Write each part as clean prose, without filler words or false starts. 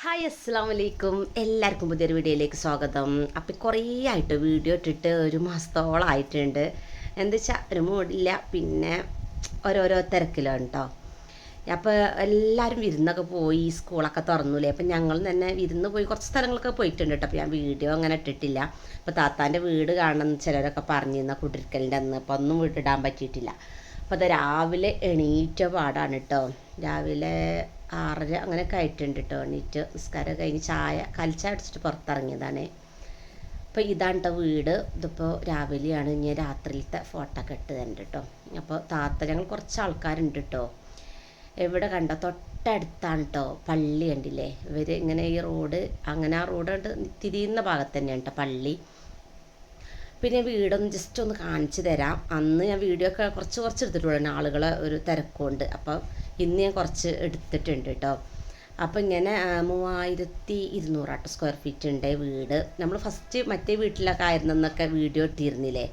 Hi അസ്സാം വലൈക്കും എല്ലാവർക്കും പുതിയൊരു വീഡിയോയിലേക്ക് സ്വാഗതം. അപ്പം കുറേ ആയിട്ട് വീഡിയോ ഇട്ടിട്ട് ഒരു മാസത്തോളം ആയിട്ടുണ്ട്. എന്താ വെച്ചാൽ ഒരു മൂടില്ല, പിന്നെ ഓരോരോ തിരക്കിലാണ് കേട്ടോ. അപ്പോൾ എല്ലാവരും വിരുന്നൊക്കെ പോയി, സ്കൂളൊക്കെ തുറന്നില്ലേ. അപ്പം ഞങ്ങൾ തന്നെ വിരുന്ന് പോയി കുറച്ച് സ്ഥലങ്ങളൊക്കെ പോയിട്ടുണ്ട് കേട്ടോ. അപ്പോൾ ഞാൻ വീഡിയോ അങ്ങനെ ഇട്ടിട്ടില്ല. അപ്പോൾ താത്താൻ്റെ വീട് കാണണം ചിലരൊക്കെ പറഞ്ഞിരുന്ന കുടിരിക്കലിൻ്റെ അന്ന്, അപ്പോൾ ഒന്നും വീട്ടിടാൻ പറ്റിയിട്ടില്ല. അപ്പോൾ അത് രാവിലെ എണീറ്റ പാടാണ് കേട്ടോ. രാവിലെ 6:30 അങ്ങനെയൊക്കെ ആയിട്ടുണ്ട് കേട്ടോ. എണീറ്റ് നിസ്കാരം കഴിഞ്ഞ് കൽച്ചായ അടിച്ചിട്ട് പുറത്തിറങ്ങിയതാണ്. അപ്പോൾ ഇതാണ് കേട്ടോ വീട്. ഇതിപ്പോൾ രാവിലെയാണ്. ഇനി രാത്രിയിലത്തെ ഫോട്ടോ ഒക്കെ ഇട്ട് തരുന്നുണ്ട് കേട്ടോ. അപ്പോൾ ഞങ്ങൾ കുറച്ച് ആൾക്കാരുണ്ട് കേട്ടോ. എവിടെ കണ്ടോ, തൊട്ടടുത്താണ് കേട്ടോ പള്ളി. കണ്ടില്ലേ ഇവർ ഇങ്ങനെ ഈ റോഡ്, അങ്ങനെ ആ റോഡ് തിരിയുന്ന ഭാഗത്ത് തന്നെയാണ് കേട്ടോ പള്ളി. പിന്നെ വീടൊന്ന് ജസ്റ്റ് ഒന്ന് കാണിച്ചു തരാം. അന്ന് ഞാൻ വീഡിയോ ഒക്കെ കുറച്ച് എടുത്തിട്ടുള്ളൂ, ആളുകളെ ഒരു തിരക്കുണ്ട്. അപ്പോൾ ഇന്ന് ഞാൻ കുറച്ച് എടുത്തിട്ടുണ്ട് കേട്ടോ. അപ്പോൾ ഇങ്ങനെ 3200 സ്ക്വയർ ഫീറ്റ് ഉണ്ട് വീട്. നമ്മൾ ഫസ്റ്റ് മറ്റേ വീട്ടിലൊക്കെ ആയിരുന്നെന്നൊക്കെ വീഡിയോ ഇട്ടിരുന്നില്ലേ.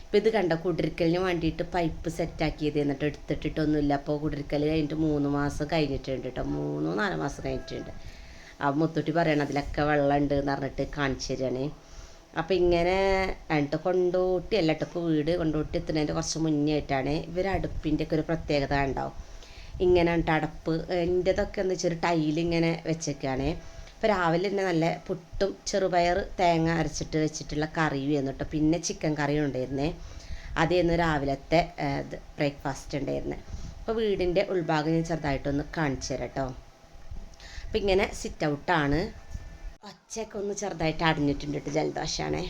ഇപ്പോൾ ഇത് കണ്ട കുടിരിക്കലിന് വേണ്ടിയിട്ട് പൈപ്പ് സെറ്റാക്കിയത്, എന്നിട്ട് എടുത്തിട്ടിട്ടൊന്നുമില്ല. അപ്പോൾ കുടിരിക്കൽ കഴിഞ്ഞിട്ട് 3 മാസം കഴിഞ്ഞിട്ടുണ്ട് കേട്ടോ. 3-4 മാസം കഴിഞ്ഞിട്ടുണ്ട്. ആ മുത്തൂട്ടി പറയണം അതിലൊക്കെ വെള്ളം ഉണ്ട് എന്ന് പറഞ്ഞിട്ട് കാണിച്ചു തരികയാണ്. അപ്പം ഇങ്ങനെ എന്നിട്ട് കൊണ്ടോട്ടി അല്ല കേട്ടോ. ഇപ്പോൾ വീട് കൊണ്ടോട്ടി എത്തുന്നതിൻ്റെ കുറച്ച് മുന്നേ ആയിട്ടാണ്. അടുപ്പിൻ്റെ ഒക്കെ ഒരു പ്രത്യേകത ഉണ്ടാവും. ഇങ്ങനെ ഉണ്ട് അടപ്പ്. എൻ്റെതൊക്കെ എന്താ വെച്ചാൽ ടൈലിങ്ങനെ വെച്ചേക്കാണ്. അപ്പോൾ രാവിലെ തന്നെ നല്ല പുട്ടും ചെറുപയർ തേങ്ങ അരച്ചിട്ട് വെച്ചിട്ടുള്ള കറിയും ആയിരുന്നു കേട്ടോ. പിന്നെ ചിക്കൻ കറിയും ഉണ്ടായിരുന്നേ. അതായിരുന്നു രാവിലത്തെ ബ്രേക്ക്ഫാസ്റ്റ് ഉണ്ടായിരുന്നത്. അപ്പോൾ വീടിൻ്റെ ഉൾഭാഗം ഞാൻ ചെറുതായിട്ടൊന്ന് കാണിച്ചു തരാം കേട്ടോ. അപ്പം ഇങ്ങനെ സിറ്റ് ഔട്ടാണ്. ഒച്ചയൊക്കെ ഒന്ന് ചെറുതായിട്ട് അടഞ്ഞിട്ടുണ്ട് കേട്ടോ, ജലദോഷമാണേ.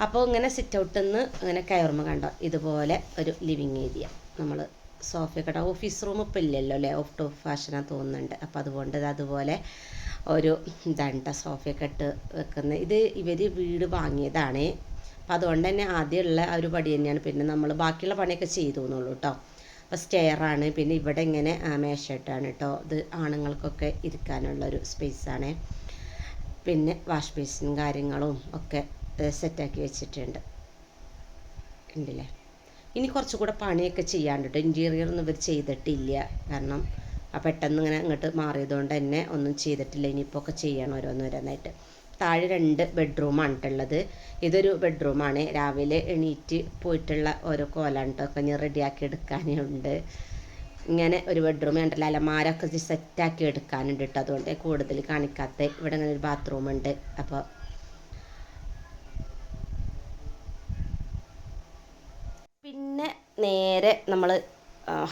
അപ്പോൾ ഇങ്ങനെ സിറ്റ് ഔട്ടിൽ നിന്ന് ഇങ്ങനെ കയറുമ്പോൾ കണ്ടോ ഇതുപോലെ ഒരു ലിവിങ് ഏരിയ. നമ്മൾ സോഫയൊക്കെ ഇടാം. ഓഫീസ് റൂം ഇപ്പം ഇല്ലല്ലോ അല്ലേ, ഓഫ് ഫാഷനാണ് തോന്നുന്നുണ്ട്. അപ്പോൾ അതുകൊണ്ട് അതുപോലെ ഒരു ഇതാണ് സോഫയൊക്കെ ഇട്ട് വെക്കുന്നത്. ഇത് ഇവർ വീട് വാങ്ങിയതാണ്. അപ്പം അതുകൊണ്ട് തന്നെ ആദ്യമുള്ള ആ ഒരു പടി തന്നെയാണ്. പിന്നെ നമ്മൾ ബാക്കിയുള്ള പണിയൊക്കെ ചെയ്തു എന്നുള്ളൂ കേട്ടോ. അപ്പോൾ സ്റ്റെയറാണ്. പിന്നെ ഇവിടെ ഇങ്ങനെ മേശയിട്ടാണ് കേട്ടോ. ഇത് ആണുങ്ങൾക്കൊക്കെ ഇരിക്കാനുള്ളൊരു സ്പേസാണ്. പിന്നെ വാഷ് ബേസിനും കാര്യങ്ങളും ഒക്കെ സെറ്റാക്കി വെച്ചിട്ടുണ്ട്. ഉണ്ടല്ലേ. ഇനി കുറച്ചുകൂടെ പണിയൊക്കെ ചെയ്യാണ്ട് കേട്ടോ. ഇൻറ്റീരിയറൊന്നും ഇവർ ചെയ്തിട്ടില്ല. കാരണം പെട്ടെന്ന് ഇങ്ങനെ ഇങ്ങോട്ട് മാറിയതുകൊണ്ട് തന്നെ ഒന്നും ചെയ്തിട്ടില്ല. ഇനിയിപ്പോൾ ഒക്കെ ചെയ്യണം ഓരോന്നോരോന്നായിട്ട്. താഴെ 2 ബെഡ്റൂമാണ് കേട്ടുള്ളത്. ഇതൊരു ബെഡ്റൂമാണ്. രാവിലെ എണീറ്റ് പോയിട്ടുള്ള ഓരോ കോലാണ് കേട്ടോ. ഒക്കെ ഞാൻ റെഡിയാക്കി എടുക്കാനുണ്ട്. ഇങ്ങനെ ഒരു ബെഡ്റൂം ഉണ്ടല്ലോ, അലമാരൊക്കെ സെറ്റാക്കി എടുക്കാനുണ്ട് കേട്ടോ. അതുകൊണ്ട് കൂടുതൽ കാണിക്കാത്ത. ഇവിടെ ഇങ്ങനെ ഒരു ബാത്റൂം ഉണ്ട്. അപ്പോൾ പിന്നെ നേരെ നമ്മൾ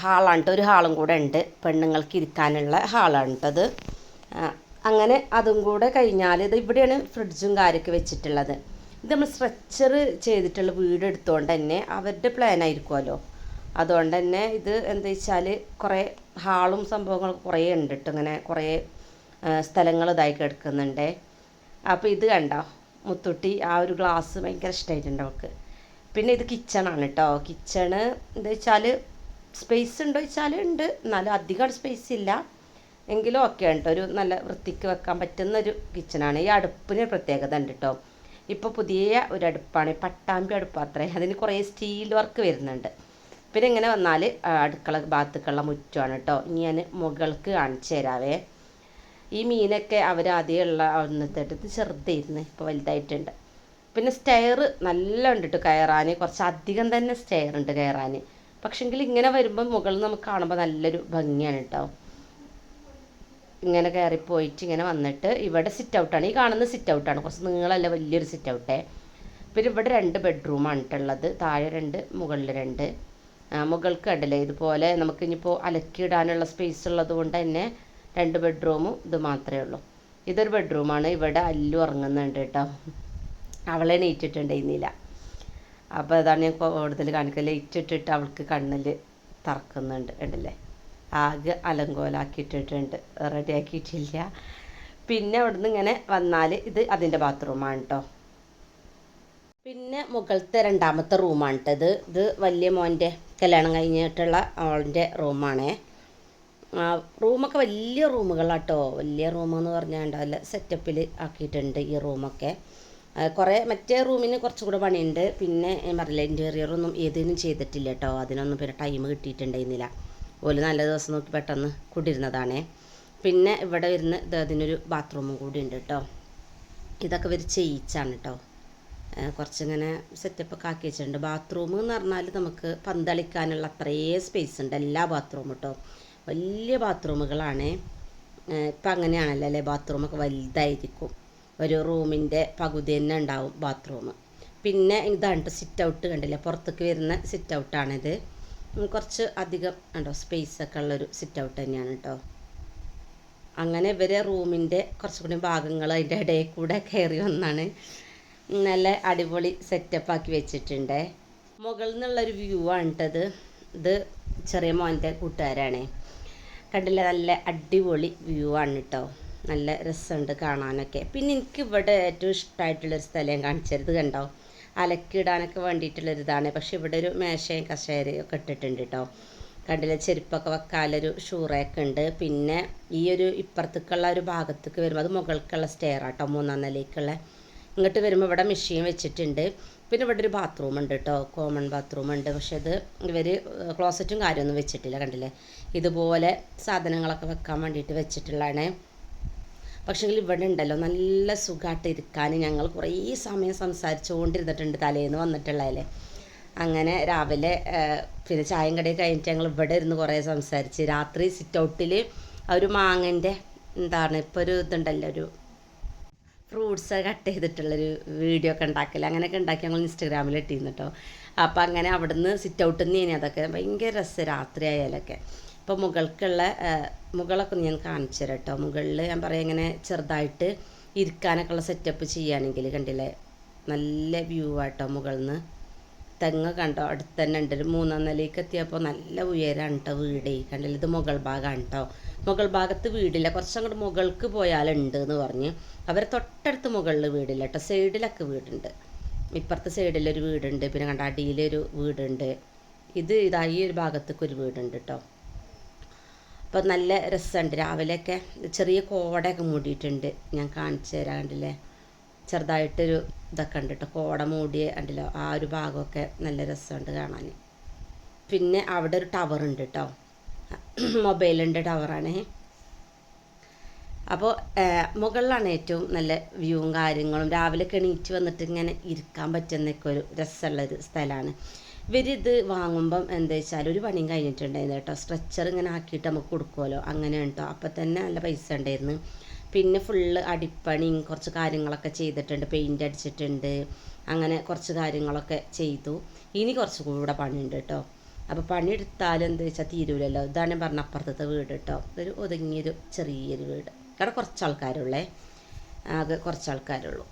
ഹാളാണ് കേട്ടോ. ഒരു ഹാളും കൂടെ ഉണ്ട്, പെണ്ണുങ്ങൾക്ക് ഇരിക്കാനുള്ള ഹാളാണ് കേട്ടത്. അങ്ങനെ അതും കൂടെ കഴിഞ്ഞാൽ ഇത് ഇവിടെയാണ് ഫ്രിഡ്ജും കാര്യമൊക്കെ വെച്ചിട്ടുള്ളത്. ഇത് നമ്മൾ സ്ട്രക്ചർ ചെയ്തിട്ടുള്ള വീട് എടുത്തുകൊണ്ട് തന്നെ അവരുടെ പ്ലാൻ ആയിരിക്കുമല്ലോ. അതുകൊണ്ട് തന്നെ ഇത് എന്താ വെച്ചാൽ കുറേ ഹാളും സംഭവങ്ങളും കുറേ ഉണ്ട് കേട്ടോ. ഇങ്ങനെ കുറേ സ്ഥലങ്ങൾ ഇതായി കിടക്കുന്നുണ്ട്. അപ്പോൾ ഇത് കണ്ടോ മുത്തുട്ടി ആ ഒരു ഗ്ലാസ് ഭയങ്കര ഇഷ്ടമായിട്ടുണ്ട് അവൾക്ക്. പിന്നെ ഇത് കിച്ചണാണ് കേട്ടോ. കിച്ചണ് എന്താ വെച്ചാൽ സ്പേസ് ഉണ്ടോ വെച്ചാൽ ഉണ്ട്, എന്നാലും അധികം സ്പേസ് ഇല്ല എങ്കിലും ഒക്കെ ഉണ്ട്. ഒരു നല്ല വൃത്തിക്ക് വെക്കാൻ പറ്റുന്നൊരു കിച്ചണാണ്. ഈ അടുപ്പിന് പ്രത്യേകത ഉണ്ട് കേട്ടോ. ഇപ്പോൾ പുതിയ ഒരു അടുപ്പാണ്, പട്ടാമ്പി അടുപ്പാത്രേ. അതിന് കുറേ സ്റ്റീൽ വർക്ക് വരുന്നുണ്ട്. പിന്നെ ഇങ്ങനെ വന്നാൽ അടുക്കള ഭാഗത്തേക്കുള്ള മുറ്റമാണ് കേട്ടോ. ഇനി ഞാൻ മുകൾക്ക് കാണിച്ചു തരാവേ. ഈ മീനൊക്കെ അവർ ആദ്യമുള്ള അന്നത്തേട്ട് ചെറുതായിരുന്നു, ഇപ്പോൾ വലുതായിട്ടുണ്ട്. പിന്നെ സ്റ്റെയർ നല്ല ഉണ്ട് കേട്ടോ കയറാൻ. കുറച്ചധികം തന്നെ സ്റ്റെയർ ഉണ്ട് കയറാൻ. പക്ഷെങ്കിൽ ഇങ്ങനെ വരുമ്പോൾ മുകളിൽ നമുക്ക് കാണുമ്പോൾ നല്ലൊരു ഭംഗിയാണ് കേട്ടോ. ഇങ്ങനെ കയറിപ്പോയിട്ട് ഇങ്ങനെ വന്നിട്ട് ഇവിടെ സിറ്റ് ഔട്ടാണ്. ഈ കാണുന്ന സിറ്റ് ഔട്ടാണ്, കുറച്ച് നീളമല്ല, വലിയൊരു സിറ്റ് ഔട്ടേ. പിന്നെ ഇവിടെ 2 ബെഡ്റൂമാണ് കേട്ടുള്ളത്. താഴെ 2, മുകളിൽ 2. മുകൾക്ക് കണ്ടില്ലേ ഇതുപോലെ നമുക്ക് ഇനിയിപ്പോൾ അലക്കിയിടാനുള്ള സ്പേസ് ഉള്ളത് കൊണ്ട് തന്നെ 2 ബെഡ്റൂമും ഇത് മാത്രമേ ഉള്ളൂ. ഇതൊരു ബെഡ്റൂമാണ്. ഇവിടെ അല്ലു ഉറങ്ങുന്നുണ്ട് കേട്ടോ. അവളെ നെയ്റ്റിട്ടുണ്ടായിരുന്നില്ല. അപ്പോൾ അതാണ് ഞാൻ കൂടുതൽ കാണിക്കുക. ലൈറ്റ് ഇട്ടിട്ട് അവൾക്ക് കണ്ണിൽ തറക്കുന്നുണ്ട് കണ്ടില്ലേ. ആകെ അലങ്കോലാക്കിയിട്ടിട്ടുണ്ട്, റെഡിയാക്കിയിട്ടില്ല. പിന്നെ അവിടുന്ന് ഇങ്ങനെ വന്നാൽ ഇത് അതിൻ്റെ ബാത്റൂമാണ് കേട്ടോ. പിന്നെ മുകളിലത്തെ 2ാമത്തെ റൂമാണ് കേട്ടത്. ഇത് വലിയ മോൻ്റെ കല്യാണം കഴിഞ്ഞിട്ടുള്ള അവളുടെ റൂമാണേ. റൂമൊക്കെ വലിയ റൂമുകളാട്ടോ. വലിയ റൂമെന്ന് പറഞ്ഞാൽ ഉണ്ടാവില്ല, സെറ്റപ്പിൽ ആക്കിയിട്ടുണ്ട് ഈ റൂമൊക്കെ. കുറേ മറ്റേ റൂമിന് കുറച്ചുകൂടെ പണിയുണ്ട്. പിന്നെ പറഞ്ഞില്ല ഇൻറ്റീരിയറൊന്നും ഏതിനും ചെയ്തിട്ടില്ല കേട്ടോ. അതിനൊന്നും പിന്നെ ടൈം കിട്ടിയിട്ടുണ്ടായിരുന്നില്ല. ഓല് നല്ല ദിവസം നോക്കി പെട്ടെന്ന് കൂട്ടിയിരുന്നതാണേ. പിന്നെ ഇവിടെ വരുന്ന അതിനൊരു ബാത്റൂമും കൂടി ഉണ്ട് കേട്ടോ. ഇതൊക്കെ ഇവർ ചെയ്യിച്ചാണ് കേട്ടോ. കുറച്ചിങ്ങനെ സെറ്റപ്പൊക്കെ ആക്കി വെച്ചിട്ടുണ്ട്. ബാത്റൂം എന്ന് പറഞ്ഞാൽ നമുക്ക് പന്തളിക്കാനുള്ള അത്രയേ സ്പേസ് ഉണ്ട് എല്ലാ ബാത്റൂമും കേട്ടോ. വലിയ ബാത്റൂമുകളാണ്. ഇപ്പം അങ്ങനെയാണല്ലോ അല്ലേ, ബാത്റൂമൊക്കെ വലുതായിരിക്കും. ഒരു റൂമിൻ്റെ പകുതി തന്നെ ഉണ്ടാവും ബാത്റൂം. പിന്നെ ഇതാണ് സിറ്റ് ഔട്ട് കണ്ടില്ലേ, പുറത്തേക്ക് വരുന്ന സിറ്റ് ഔട്ടാണിത്. കുറച്ച് അധികം ഉണ്ടോ സ്പേസൊക്കെ ഉള്ളൊരു സിറ്റ് ഔട്ട് തന്നെയാണ് കേട്ടോ. അങ്ങനെ ഇവരെ റൂമിൻ്റെ കുറച്ചുകൂടി ഭാഗങ്ങൾ അതിൻ്റെ ഇടയിൽ കൂടെ കയറി വന്നാണ്. നല്ല അടിപൊളി സെറ്റപ്പാക്കി വെച്ചിട്ടുണ്ട്. മുകളിൽ നിന്നുള്ളൊരു വ്യൂ ആണ് കേട്ടത്. ഇത് ചെറിയ മോൻ്റെ കൂട്ടുകാരാണ്. കണ്ടില്ല, നല്ല അടിപൊളി വ്യൂ ആണ് കേട്ടോ. നല്ല രസമുണ്ട് കാണാനൊക്കെ. പിന്നെ എനിക്ക് ഇവിടെ ഏറ്റവും ഇഷ്ടമായിട്ടുള്ളൊരു സ്ഥലം കാണിച്ചത് കണ്ടോ, അലക്കിടാനൊക്കെ വേണ്ടിയിട്ടുള്ളൊരിതാണ്. പക്ഷെ ഇവിടെ ഒരു മേശയും കസേരയും ഒക്കെ ഇട്ടിട്ടുണ്ട് കേട്ടോ. കണ്ടില്ല, ചെരുപ്പൊക്കെ വെക്കാനൊരു ഷൂറയൊക്കെ ഉണ്ട്. പിന്നെ ഈ ഒരു ഇപ്പുറത്തേക്കുള്ള ഒരു ഭാഗത്തേക്ക് വരുമ്പോൾ അത് മുകൾക്കുള്ള സ്റ്റെയർ ആട്ടോ, 3ാം നിലയ്ക്കുള്ള. ഇങ്ങോട്ട് വരുമ്പോൾ ഇവിടെ മെഷീൻ വെച്ചിട്ടുണ്ട്. പിന്നെ ഇവിടെ ഒരു ബാത്റൂം ഉണ്ട് കേട്ടോ, കോമൺ ബാത്റൂം ഉണ്ട്. പക്ഷെ ഇത് ഇവർ ക്ലോസറ്റും കാര്യമൊന്നും വെച്ചിട്ടില്ല. കണ്ടില്ലേ, ഇതുപോലെ സാധനങ്ങളൊക്കെ വെക്കാൻ വേണ്ടിയിട്ട് വെച്ചിട്ടുള്ളതാണ്. പക്ഷേങ്കിൽ ഇവിടെ ഉണ്ടല്ലോ നല്ല സുഖമായിട്ട് ഇരിക്കാൻ. ഞങ്ങൾ കുറേ സമയം സംസാരിച്ചുകൊണ്ടിരുന്നിട്ടുണ്ട് തലേന്ന് വന്നിട്ടുള്ളതല്ലേ. അങ്ങനെ രാവിലെ പിന്നെ ചായയും കടയും കഴിഞ്ഞിട്ട് ഞങ്ങൾ ഇവിടെ ഇരുന്ന് കുറേ സംസാരിച്ച്. രാത്രി സിറ്റ് ഔട്ടിൽ ഒരു മാങ്ങൻ്റെ എന്താണ് ഇപ്പോൾ ഒരു ഇതുണ്ടല്ലോ, ഒരു ഫ്രൂട്ട്സ് കട്ട് ചെയ്തിട്ടുള്ളൊരു വീഡിയോ ഒക്കെ ഉണ്ടാക്കില്ല, അങ്ങനെയൊക്കെ ഉണ്ടാക്കി ഞങ്ങൾ ഇൻസ്റ്റഗ്രാമിൽ ഇട്ടിരുന്നു കേട്ടോ. അപ്പോൾ അങ്ങനെ അവിടുന്ന് സിറ്റ് ഔട്ടിൽ നിന്ന് ഇനി അതൊക്കെ ഭയങ്കര രസം രാത്രി ആയാലൊക്കെ. ഇപ്പോൾ മുകളൊക്കെ ഞാൻ കാണിച്ചു തരാം കേട്ടോ. മുകളിൽ ഞാൻ പറയാം ഇങ്ങനെ ചെറുതായിട്ട് ഇരിക്കാനൊക്കെ ഉള്ള സെറ്റപ്പ് ചെയ്യുകയാണെങ്കിൽ കണ്ടില്ലേ, നല്ല വ്യൂ ആട്ടോ. മുകളിൽ നിന്ന് തെങ്ങ് കണ്ടോ, അടുത്ത് തന്നെ ഉണ്ട്. ഒരു 3ാം നിലയ്ക്ക് എത്തിയപ്പോൾ നല്ല ഉയരമാണ് കേട്ടോ വീട്. കണ്ടില്ല, ഇത് മുകൾ ഭാഗമാണ് കേട്ടോ. മുകൾ ഭാഗത്ത് വീടില്ല, കുറച്ചങ്ങോട്ട് മുകൾക്ക് പോയാലുണ്ട് എന്ന് പറഞ്ഞ്. അവരെ തൊട്ടടുത്ത് മുകളിൽ വീടില്ല കേട്ടോ, സൈഡിലൊക്കെ വീടുണ്ട്. ഇപ്പുറത്തെ സൈഡിലൊരു വീടുണ്ട്, പിന്നെ കണ്ട അടിയിലൊരു വീടുണ്ട്. ഈ ഒരു ഭാഗത്തേക്ക് ഒരു വീടുണ്ട് കേട്ടോ. അപ്പോൾ നല്ല രസമുണ്ട്. രാവിലെയൊക്കെ ചെറിയ കോടയൊക്കെ മൂടിയിട്ടുണ്ട്, ഞാൻ കാണിച്ചു തരാം. കണ്ടില്ലേ, ചെറുതായിട്ടൊരു ഇതൊക്കെ ഉണ്ട് കേട്ടോ, കോട മൂടിയ കണ്ടില്ലോ. ആ ഒരു ഭാഗമൊക്കെ നല്ല രസമുണ്ട് കാണാൻ. പിന്നെ അവിടെ ഒരു ടവർ ഉണ്ട് കേട്ടോ, മൊബൈലിൻ്റെ ടവറാണ്. അപ്പോൾ മുകളിലാണ് ഏറ്റവും നല്ല വ്യൂവും കാര്യങ്ങളും. രാവിലെ എണീറ്റ് വന്നിട്ട് ഇങ്ങനെ ഇരിക്കാൻ പറ്റുന്നൊക്കെ ഒരു രസമുള്ളൊരു സ്ഥലമാണ്. ഇവരിത് വാങ്ങുമ്പം എന്താ വെച്ചാൽ ഒരു പണിയും കഴിഞ്ഞിട്ടുണ്ടായിരുന്നു കേട്ടോ. സ്ട്രെച്ചർ ഇങ്ങനെ ആക്കിയിട്ട് നമുക്ക് കൊടുക്കുമല്ലോ, അങ്ങനെ കേട്ടോ. അപ്പം തന്നെ നല്ല പൈസ ഉണ്ടായിരുന്നു. പിന്നെ ഫുള്ള് അടിപ്പണിയും കുറച്ച് കാര്യങ്ങളൊക്കെ ചെയ്തിട്ടുണ്ട്, പെയിൻ്റ് അടിച്ചിട്ടുണ്ട്, അങ്ങനെ കുറച്ച് കാര്യങ്ങളൊക്കെ ചെയ്തു. ഇനി കുറച്ച് കൂടെ പണിയുണ്ട് കേട്ടോ. അപ്പോൾ പണിയെടുത്താലും എന്താ വെച്ചാൽ തീരൂലല്ലോ. ഇതാണ് ഞാൻ പറഞ്ഞ അപ്പുറത്തെ വീട് കേട്ടോ. ഒരു ഒതുങ്ങിയൊരു ചെറിയൊരു വീട്. അവിടെ കുറച്ച് ആൾക്കാരുള്ളേ, ആകെ കുറച്ച് ആൾക്കാരുള്ളൂ.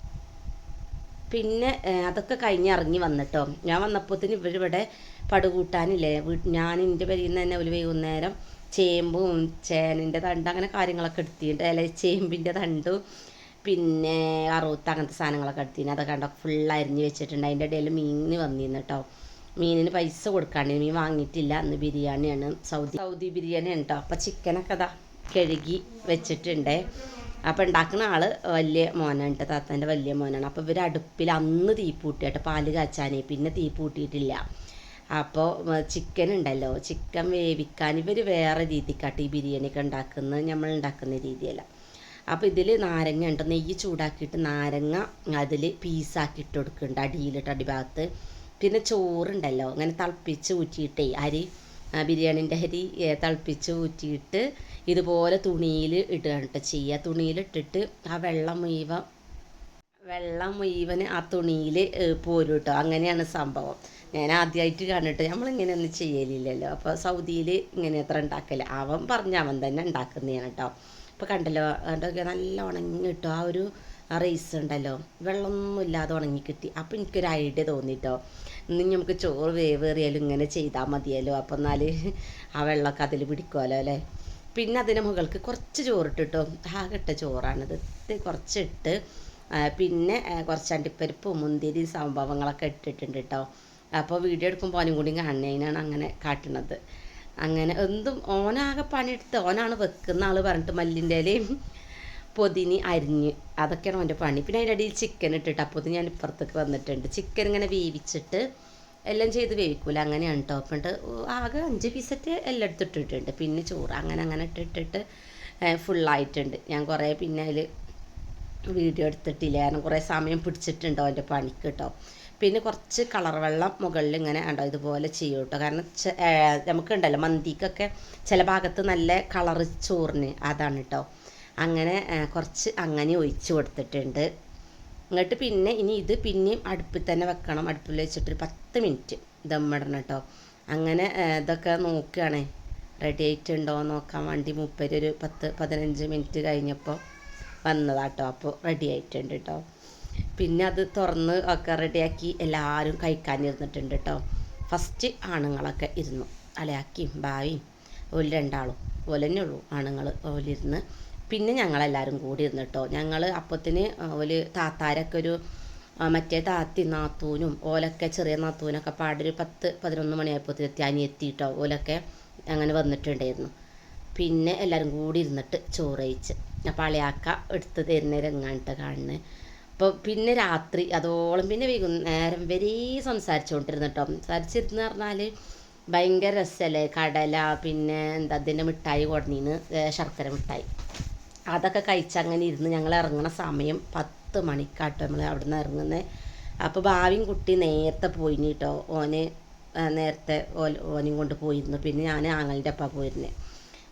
പിന്നെ അതൊക്കെ കഴിഞ്ഞ് ഇറങ്ങി വന്നിട്ടോ. ഞാൻ വന്നപ്പോഴത്തേന് ഇവരിവിടെ പടുകൂട്ടാനില്ലേ, ഞാൻ എൻ്റെ പേരിൽ നിന്ന് തന്നെ ഒരു വൈകുന്നേരം ചേമ്പും ചേനിൻ്റെ തണ്ട് അങ്ങനെ കാര്യങ്ങളൊക്കെ എടുത്തിട്ടുണ്ട്. അല്ലെ ചേമ്പിൻ്റെ തണ്ടും പിന്നെ അറുത്ത് അങ്ങനത്തെ സാധനങ്ങളൊക്കെ എടുത്തിന്. അതൊക്കെ കണ്ടോ ഫുൾ അരിഞ്ഞ് വെച്ചിട്ടുണ്ട്. അതിൻ്റെ ഇടയിൽ മീനിന് വന്നിരുന്നു കേട്ടോ. മീനിന് പൈസ കൊടുക്കാണ്ട്, മീൻ വാങ്ങിയിട്ടില്ല. അന്ന് ബിരിയാണിയാണ്, സൗദി ബിരിയാണിയാണ് കേട്ടോ. അപ്പോൾ ചിക്കനൊക്കെ അതാ കഴുകി വെച്ചിട്ടുണ്ട്. അപ്പോൾ ഉണ്ടാക്കുന്ന ആൾ വലിയ മോനാണ് കേട്ടോ, താത്താൻ്റെ വലിയ മോനാണ്. അപ്പോൾ ഇവർ അടുപ്പിൽ അന്ന് തീ പൂട്ടിയിട്ട് പാല് കാച്ചാനേ, പിന്നെ തീ പൂട്ടിയിട്ടില്ല. അപ്പോൾ ചിക്കൻ ഉണ്ടല്ലോ, ചിക്കൻ വേവിക്കാൻ ഇവർ വേറെ രീതിക്കാട്ട് ഈ ബിരിയാണിയൊക്കെ ഉണ്ടാക്കുന്നത്, നമ്മൾ ഉണ്ടാക്കുന്ന രീതിയല്ല. അപ്പോൾ ഇതിൽ നാരങ്ങ ഉണ്ട്, നെയ്യ് ചൂടാക്കിയിട്ട് നാരങ്ങ അതിൽ പീസാക്കി ഇട്ട് കൊടുക്കുന്നുണ്ട് അടിയിലിട്ട്, അടിഭാഗത്ത്. പിന്നെ ചോറുണ്ടല്ലോ അങ്ങനെ തിളപ്പിച്ച് ഊറ്റിയിട്ടേ, ബിരിയാണീൻ്റെ അരി തിളപ്പിച്ച് ഊറ്റിയിട്ട് ഇതുപോലെ തുണിയിൽ ഇടുകയാണ് കേട്ടോ ചെയ്യുക. തുണിയിലിട്ടിട്ട് ആ വെള്ളം മുഴുവന് ആ തുണിയിൽ പോരും കേട്ടോ. അങ്ങനെയാണ് സംഭവം. ഞാൻ ആദ്യമായിട്ട് കണ്ടിട്ട്, നമ്മളിങ്ങനെയൊന്നും ചെയ്യലില്ലല്ലോ. അപ്പോൾ സൗദിയിൽ ഇങ്ങനെ എത്ര ഉണ്ടാക്കല്, അവൻ തന്നെ ഉണ്ടാക്കുന്നതാണ് കേട്ടോ. അപ്പോൾ കണ്ടല്ലോ, നല്ല ഉണങ്ങി കിട്ടും. ആ ഒരു റൈസ് ഉണ്ടല്ലോ, വെള്ളമൊന്നും ഇല്ലാതെ ഉണങ്ങി കിട്ടി. അപ്പോൾ എനിക്കൊരു ഐഡിയ തോന്നിട്ടോ, ഇന്ന് നമുക്ക് ചോറ് വേവേറിയാലും ഇങ്ങനെ ചെയ്താൽ മതിയല്ലോ. അപ്പോൾ എന്നാൽ ആ വെള്ളമൊക്കെ അതിൽ പിടിക്കുമല്ലോ അല്ലേ. പിന്നെ അതിന് മുകൾക്ക് കുറച്ച് ചോറിട്ടിട്ടോ, ആകെട്ട ചോറാണിത്. കുറച്ചിട്ട് പിന്നെ കുറച്ച് അണ്ടിപ്പരിപ്പും മുന്തിരിയും സംഭവങ്ങളൊക്കെ ഇട്ടിട്ടുണ്ട് കേട്ടോ. അപ്പോൾ വീഡിയോ എടുക്കുമ്പോൾ ഓനും കൂടി കാണുന്നതിനാണ് അങ്ങനെ കാട്ടുന്നത്. അങ്ങനെ എന്തും ഓനാകെ പണിയെടുത്ത് ഓനാണ് വെക്കുന്ന ആൾ പറഞ്ഞിട്ട് മല്ലിൻ്റെ ഇലയും പൊതിനി അരിഞ്ഞ് അതൊക്കെയാണ് അവൻ്റെ പണി. പിന്നെ അതിൻ്റെ അടിയിൽ ചിക്കൻ ഇട്ടിട്ട് അപ്പോൾ ഞാൻ ഇപ്പുറത്തേക്ക് വന്നിട്ടുണ്ട്. ചിക്കൻ ഇങ്ങനെ വേവിച്ചിട്ട് എല്ലാം ചെയ്ത് വേവിക്കൂല, അങ്ങനെയാണ് കേട്ടോ. എന്നിട്ട് ആകെ 5 പീസറ്റ് എല്ലാം എടുത്തിട്ടിട്ടുണ്ട്. പിന്നെ ചോറ് അങ്ങനെ ഇട്ടിട്ട് ഫുള്ളായിട്ടുണ്ട്. ഞാൻ കുറേ പിന്നെ അതിൽ വീഡിയോ എടുത്തിട്ടില്ല, കാരണം കുറേ സമയം പിടിച്ചിട്ടുണ്ടോ എൻ്റെ പണിക്ക് കേട്ടോ. പിന്നെ കുറച്ച് കളർ വെള്ളം മുകളിൽ ഇങ്ങനെ ഉണ്ടോ ഇതുപോലെ ചെയ്യും കേട്ടോ. കാരണം നമുക്കുണ്ടല്ലോ മന്തിക്കൊക്കെ ചില ഭാഗത്ത് നല്ല കളറ് ചോറിന് അതാണ് കേട്ടോ. അങ്ങനെ കുറച്ച് അങ്ങനെ ഒഴിച്ച് കൊടുത്തിട്ടുണ്ട്. എന്നിട്ട് പിന്നെ ഇനി ഇത് പിന്നെയും അടുപ്പിൽ തന്നെ വെക്കണം. അടുപ്പിൽ വെച്ചിട്ടൊരു 10 മിനിറ്റ് ദമ്മിടണം കേട്ടോ. അങ്ങനെ ഇതൊക്കെ നോക്കുകയാണ് റെഡി ആയിട്ടുണ്ടോ നോക്കാൻ വേണ്ടി. മൂപ്പര് ഒരു 10-15 മിനിറ്റ് കഴിഞ്ഞപ്പോൾ വന്നതാട്ടോ. അപ്പോൾ റെഡി ആയിട്ടുണ്ട് കേട്ടോ. പിന്നെ അത് തുറന്ന് ഒക്കെ റെഡിയാക്കി എല്ലാവരും കഴിക്കാനിരുന്നിട്ടുണ്ട് കേട്ടോ. ഫസ്റ്റ് ആണുങ്ങളൊക്കെ ഇരുന്നു, അലയാക്കിയും ബാവിയും ഓല് രണ്ടാളും ഓല് തന്നെ ഉള്ളൂ ആണുങ്ങൾ ഓലിരുന്ന്. പിന്നെ ഞങ്ങളെല്ലാവരും കൂടി ഇരുന്നു കേട്ടോ. ഞങ്ങൾ അപ്പത്തിന് ഓല് താത്താരൊക്കെ ഒരു മറ്റേ താത്തി നാത്തൂനും ഓലൊക്കെ ചെറിയ നാത്തൂനൊക്കെ പാടൊരു 10-11 മണിയായപ്പോഴത്തേക്ക് അനിയെത്തി കേട്ടോ. ഓലൊക്കെ അങ്ങനെ വന്നിട്ടുണ്ടായിരുന്നു. പിന്നെ എല്ലാവരും കൂടി ഇരുന്നിട്ട് ചോറ് കഴിച്ച്. അപ്പോൾ അളയാക്ക എടുത്ത് തരുന്ന രംഗാണിട്ട് കാണുന്നത്. അപ്പോൾ പിന്നെ രാത്രി അതോളം പിന്നെ വൈകുന്നേരം വരെ സംസാരിച്ചുകൊണ്ടിരുന്നു കേട്ടോ. സംസാരിച്ചിരുന്ന് പറഞ്ഞാൽ ഭയങ്കര രസമല്ലേ. കടല പിന്നെ എന്താ അതിൻ്റെ മിഠായി കൊടുന്നീന്ന്, ശർക്കര മിഠായി, അതൊക്കെ കഴിച്ചങ്ങനെ ഇരുന്ന് ഞങ്ങൾ ഇറങ്ങുന്ന സമയം 10 മണിക്കാട്ടോ നമ്മൾ അവിടെ നിന്ന് ഇറങ്ങുന്നത്. അപ്പോൾ ഭാവിയും കുട്ടി നേരത്തെ പോയിന് കേട്ടോ. നേരത്തെ ഓനെയും കൊണ്ട് പോയിരുന്നു. പിന്നെ ഞാൻ ആങ്ങളുടെ ഒപ്പം പോയിരുന്നത്,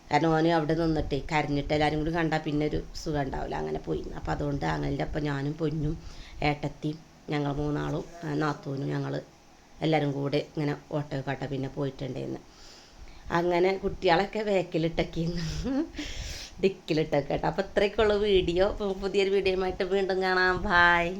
കാരണം ഓന് അവിടെ നിന്നിട്ട് കരഞ്ഞിട്ട് എല്ലാവരും കൂടി കണ്ടാൽ പിന്നെ ഒരു സുഖം ഉണ്ടാവില്ല. അങ്ങനെ പോയിരുന്നു. അപ്പോൾ അതുകൊണ്ട് ആങ്ങളുടെ ഒപ്പം ഞാനും പൊന്നും ഏട്ടത്തിയും ഞങ്ങൾ 3 ആളും നാത്തൂനും ഞങ്ങൾ എല്ലാവരും കൂടെ ഇങ്ങനെ ഓട്ടോ കാട്ടോ പിന്നെ പോയിട്ടുണ്ടായിരുന്നു. അങ്ങനെ കുട്ടികളൊക്കെ ബാക്കിലിട്ടൊക്കെയിരുന്നു, ഡിക്കിലിട്ടൊക്കെ കേട്ടോ. അപ്പോൾ ഇത്രയൊക്കെയുള്ള വീഡിയോ. പുതിയൊരു വീഡിയോയുമായിട്ട് വീണ്ടും കാണാം. ബായ്.